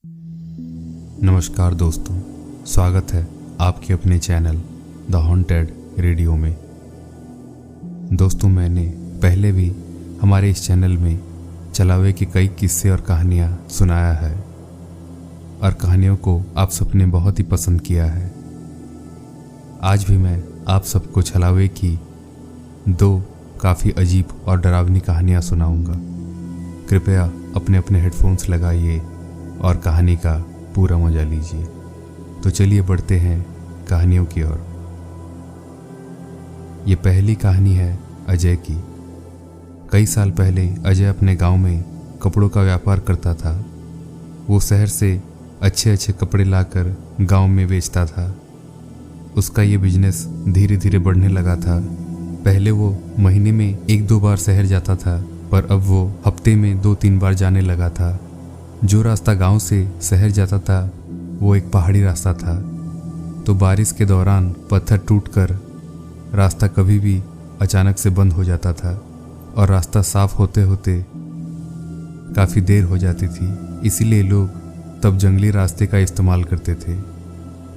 नमस्कार दोस्तों, स्वागत है आपके अपने चैनल द हॉन्टेड रेडियो में। दोस्तों, मैंने पहले भी हमारे इस चैनल में चलावे के कई किस्से और कहानियाँ सुनाया है और कहानियों को आप सबने बहुत ही पसंद किया है। आज भी मैं आप सबको छलावे की दो काफ़ी अजीब और डरावनी कहानियाँ सुनाऊंगा। कृपया अपने अपने हेडफोन्स लगाइए और कहानी का पूरा मजा लीजिए। तो चलिए बढ़ते हैं कहानियों की ओर। ये पहली कहानी है अजय की। कई साल पहले अजय अपने गांव में कपड़ों का व्यापार करता था। वो शहर से अच्छे अच्छे कपड़े लाकर गांव में बेचता था। उसका ये बिजनेस धीरे धीरे बढ़ने लगा था। पहले वो महीने में 1-2 बार शहर जाता था, पर अब वो हफ्ते में 2-3 बार जाने लगा था। जो रास्ता गांव से शहर जाता था वो एक पहाड़ी रास्ता था। तो बारिश के दौरान पत्थर टूटकर रास्ता कभी भी अचानक से बंद हो जाता था और रास्ता साफ होते होते काफ़ी देर हो जाती थी। इसीलिए लोग तब जंगली रास्ते का इस्तेमाल करते थे।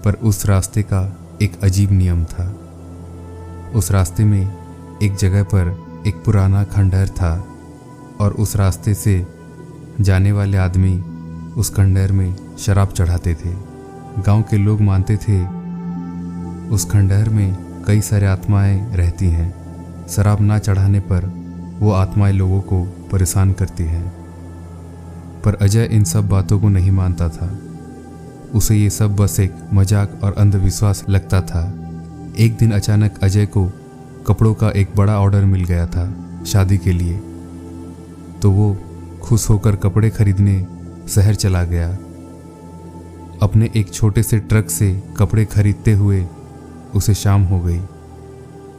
पर उस रास्ते का एक अजीब नियम था। उस रास्ते में एक जगह पर एक पुराना खंडहर था और उस रास्ते से जाने वाले आदमी उस खंडहर में शराब चढ़ाते थे। गांव के लोग मानते थे उस खंडहर में कई सारे आत्माएं रहती हैं। शराब ना चढ़ाने पर वो आत्माएं लोगों को परेशान करती हैं। पर अजय इन सब बातों को नहीं मानता था। उसे ये सब बस एक मजाक और अंधविश्वास लगता था। एक दिन अचानक अजय को कपड़ों का एक बड़ा ऑर्डर मिल गया था शादी के लिए। तो वो खुश होकर कपड़े खरीदने शहर चला गया। अपने एक छोटे से ट्रक से कपड़े खरीदते हुए उसे शाम हो गई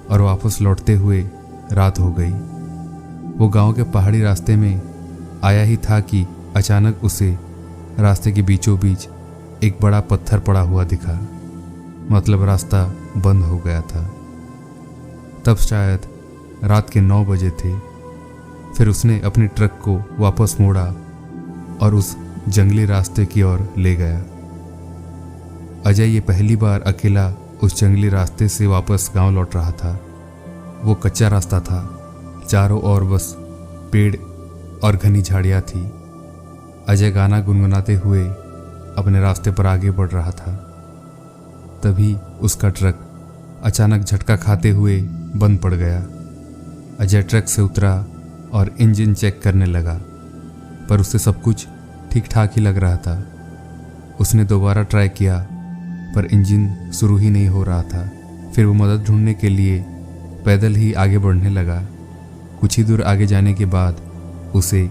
और वापस लौटते हुए रात हो गई। वो गांव के पहाड़ी रास्ते में आया ही था कि अचानक उसे रास्ते के बीचों बीच एक बड़ा पत्थर पड़ा हुआ दिखा। मतलब रास्ता बंद हो गया था। तब शायद रात के 9 बजे थे। फिर उसने अपने ट्रक को वापस मोड़ा और उस जंगली रास्ते की ओर ले गया। अजय ये पहली बार अकेला उस जंगली रास्ते से वापस गांव लौट रहा था। वो कच्चा रास्ता था। चारों ओर बस पेड़ और घनी झाड़ियाँ थी। अजय गाना गुनगुनाते हुए अपने रास्ते पर आगे बढ़ रहा था। तभी उसका ट्रक अचानक झटका खाते हुए बंद पड़ गया। अजय ट्रक से उतरा और इंजन चेक करने लगा, पर उसे सब कुछ ठीक ठाक ही लग रहा था। उसने दोबारा ट्राई किया, पर इंजन शुरू ही नहीं हो रहा था। फिर वो मदद ढूंढने के लिए पैदल ही आगे बढ़ने लगा। कुछ ही दूर आगे जाने के बाद उसे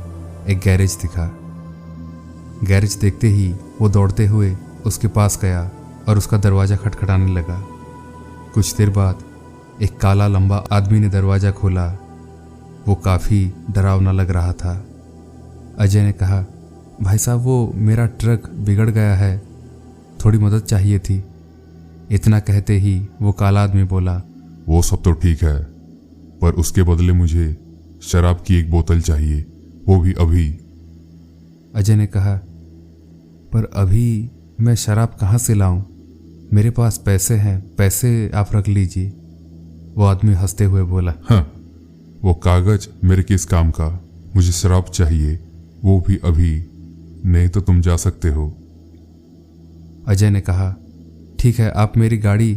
एक गैरेज दिखा। गैरेज देखते ही वो दौड़ते हुए उसके पास गया और उसका दरवाज़ा खटखटाने लगा। कुछ देर बाद एक काला लंबा आदमी ने दरवाज़ा खोला। वो काफ़ी डरावना लग रहा था। अजय ने कहा, भाई साहब, वो मेरा ट्रक बिगड़ गया है, थोड़ी मदद चाहिए थी। इतना कहते ही वो काला आदमी बोला, वो सब तो ठीक है, पर उसके बदले मुझे शराब की एक बोतल चाहिए, वो भी अभी। अजय ने कहा, पर अभी मैं शराब कहाँ से लाऊं? मेरे पास पैसे हैं, पैसे आप रख लीजिए। वो आदमी हंसते हुए बोला, हाँ, वो कागज मेरे किस काम का? मुझे शराब चाहिए, वो भी अभी, नहीं तो तुम जा सकते हो। अजय ने कहा, ठीक है, आप मेरी गाड़ी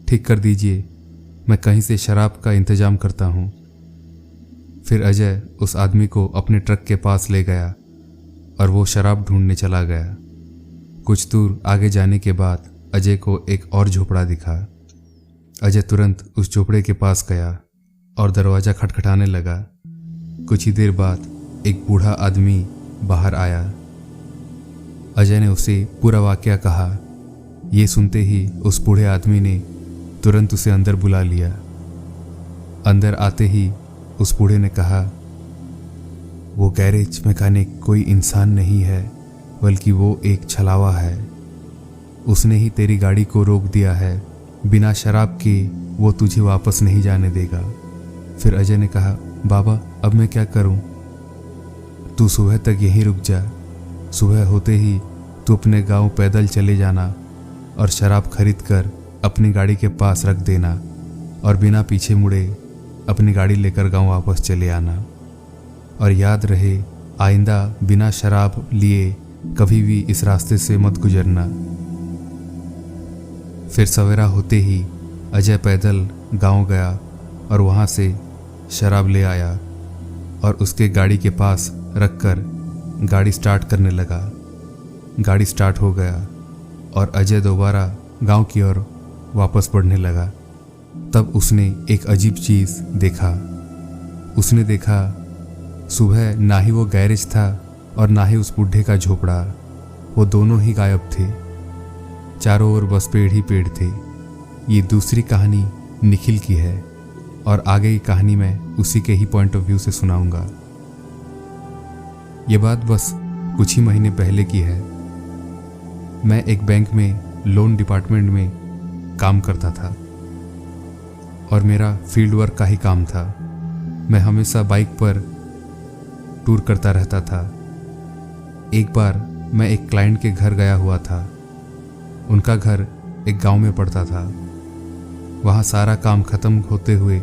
ठीक कर दीजिए, मैं कहीं से शराब का इंतजाम करता हूँ। फिर अजय उस आदमी को अपने ट्रक के पास ले गया और वो शराब ढूंढने चला गया। कुछ दूर आगे जाने के बाद अजय को एक और झोपड़ा दिखा। अजय तुरंत उस झोपड़े के पास गया और दरवाज़ा खटखटाने लगा। कुछ ही देर बाद एक बूढ़ा आदमी बाहर आया। अजय ने उसे पूरा वाकया कहा। ये सुनते ही उस बूढ़े आदमी ने तुरंत उसे अंदर बुला लिया। अंदर आते ही उस बूढ़े ने कहा, वो गैरेज मैकेनिक कोई इंसान नहीं है, बल्कि वो एक छलावा है। उसने ही तेरी गाड़ी को रोक दिया है। बिना शराब के वो तुझे वापस नहीं जाने देगा। फिर अजय ने कहा, बाबा, अब मैं क्या करूं? तू सुबह तक यहीं रुक जा। सुबह होते ही तू अपने गांव पैदल चले जाना और शराब खरीद कर अपनी गाड़ी के पास रख देना और बिना पीछे मुड़े अपनी गाड़ी लेकर गांव वापस चले आना। और याद रहे, आइंदा बिना शराब लिए कभी भी इस रास्ते से मत गुजरना। फिर सवेरा होते ही अजय पैदल गांव गया और वहां से शराब ले आया और उसके गाड़ी के पास रखकर गाड़ी स्टार्ट करने लगा। गाड़ी स्टार्ट हो गया और अजय दोबारा गांव की ओर वापस बढ़ने लगा। तब उसने एक अजीब चीज देखा। उसने देखा सुबह ना ही वो गैरेज था और ना ही उस बुढ़े का झोपड़ा, वो दोनों ही गायब थे। चारों ओर बस पेड़ ही पेड़ थे। ये दूसरी कहानी निखिल की है और आगे की कहानी मैं उसी के ही पॉइंट ऑफ व्यू से सुनाऊंगा। ये बात बस कुछ ही महीने पहले की है। मैं एक बैंक में लोन डिपार्टमेंट में काम करता था और मेरा फील्ड वर्क का ही काम था। मैं हमेशा बाइक पर टूर करता रहता था। एक बार मैं एक क्लाइंट के घर गया हुआ था। उनका घर एक गांव में पड़ता था। वहाँ सारा काम खत्म होते हुए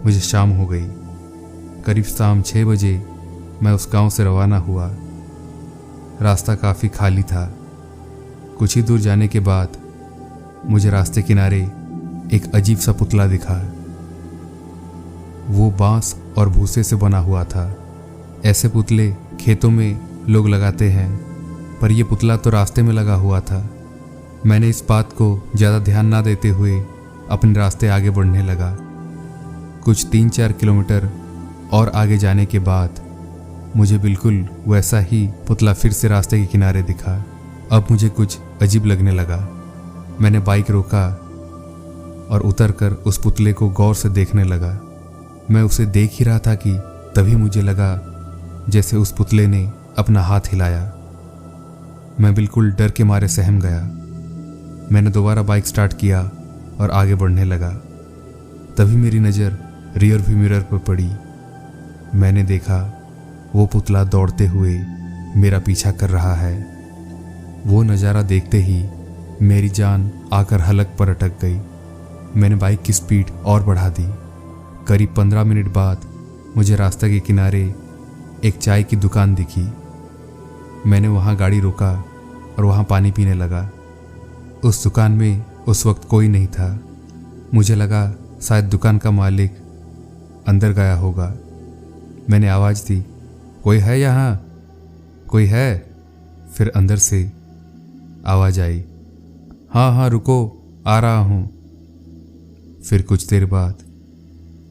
मुझे शाम हो गई। करीब शाम 6 बजे मैं उस गांव से रवाना हुआ। रास्ता काफ़ी खाली था। कुछ ही दूर जाने के बाद मुझे रास्ते किनारे एक अजीब सा पुतला दिखा। वो बांस और भूसे से बना हुआ था। ऐसे पुतले खेतों में लोग लगाते हैं, पर यह पुतला तो रास्ते में लगा हुआ था। मैंने इस बात को ज़्यादा ध्यान ना देते हुए अपने रास्ते आगे बढ़ने लगा। कुछ 3-4 किलोमीटर और आगे जाने के बाद मुझे बिल्कुल वैसा ही पुतला फिर से रास्ते के किनारे दिखा। अब मुझे कुछ अजीब लगने लगा। मैंने बाइक रोका और उतरकर उस पुतले को गौर से देखने लगा। मैं उसे देख ही रहा था कि तभी मुझे लगा जैसे उस पुतले ने अपना हाथ हिलाया। मैं बिल्कुल डर के मारे सहम गया। मैंने दोबारा बाइक स्टार्ट किया और आगे बढ़ने लगा। तभी मेरी नज़र रियर व्यू मिरर पर पड़ी। मैंने देखा वो पुतला दौड़ते हुए मेरा पीछा कर रहा है। वो नज़ारा देखते ही मेरी जान आकर हलक पर अटक गई। मैंने बाइक की स्पीड और बढ़ा दी। करीब 15 मिनट बाद मुझे रास्ते के किनारे एक चाय की दुकान दिखी। मैंने वहाँ गाड़ी रोका और वहाँ पानी पीने लगा। उस दुकान में उस वक्त कोई नहीं था। मुझे लगा शायद दुकान का मालिक अंदर गया होगा। मैंने आवाज़ दी, कोई है यहाँ? कोई है? फिर अंदर से आवाज़ आई, हाँ हाँ रुको, आ रहा हूँ। फिर कुछ देर बाद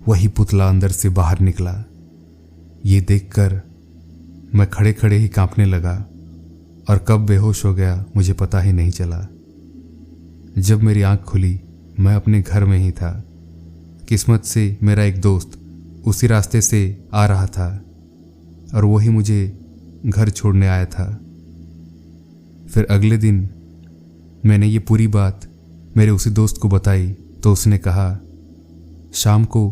वही पुतला अंदर से बाहर निकला। ये देखकर मैं खड़े खड़े ही कांपने लगा और कब बेहोश हो गया मुझे पता ही नहीं चला। जब मेरी आंख खुली मैं अपने घर में ही था। किस्मत से मेरा एक दोस्त उसी रास्ते से आ रहा था और वही मुझे घर छोड़ने आया था। फिर अगले दिन मैंने ये पूरी बात मेरे उसी दोस्त को बताई तो उसने कहा, शाम को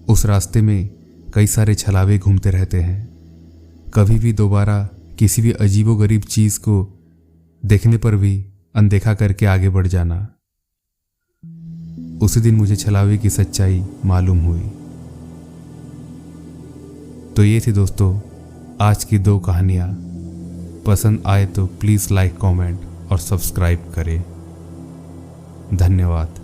उस रास्ते में कई सारे छलावे घूमते रहते हैं। कभी भी दोबारा किसी भी अजीबोगरीब चीज़ को देखने पर भी अनदेखा करके आगे बढ़ जाना। उसी दिन मुझे छलावे की सच्चाई मालूम हुई। तो ये थी दोस्तों आज की 2 कहानियाँ। पसंद आए तो प्लीज़ लाइक, कमेंट और सब्सक्राइब करें। धन्यवाद।